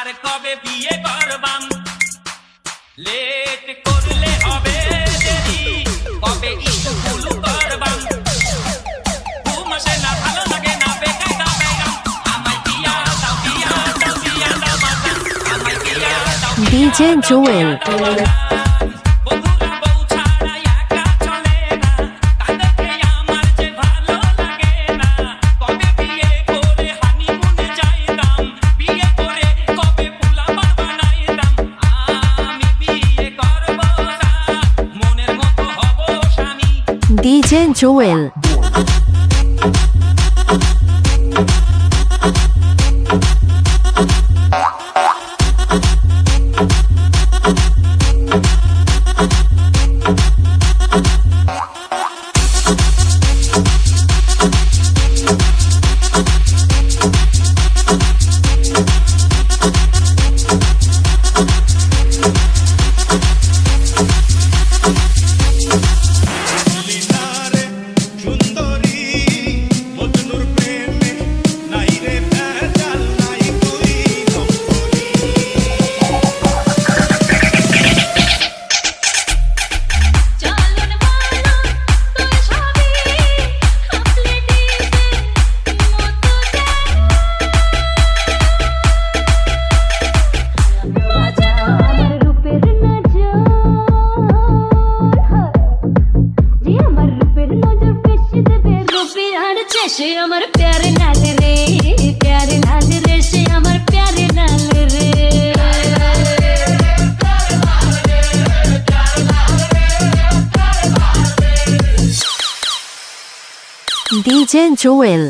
আর কবে বিয়ে করবাম লেট করলে হবে দেরি কবে স্কুল করবাম ঘুম আসে না ভালো লাগে না বেকায়দা বেগম আমায় দিয়া দাও দিয়া দাও দিয়া দাও বাজান আমায় দিয়া দাও DJ Joel বন্ধুরা বউ ছাড়া একা চলে না তাদেরকে আমার যে ভালো লাগে না কবে বিয়ে করে হানিমুনে যাইতাম বিয়ে করে কবে পোলাপান বানাইতাম আমি বিয়ে করব রাত মনের মতো হব স্বামী DJ Joel লীলারে সুন্দরী মজনুর প্রেমে নাই রে ভেজাল নাই তুই নম্বরী চালন বালন তোর ছবি আপলে দিবে মতো বাজা আমার রূপের নজর যে আমার রূপের নজর পেশি দেবে রূপে আর সে আমার প্যারে লাল রে প্যারে লাল রে সে আমার প্যারে লাল রে DJ Joel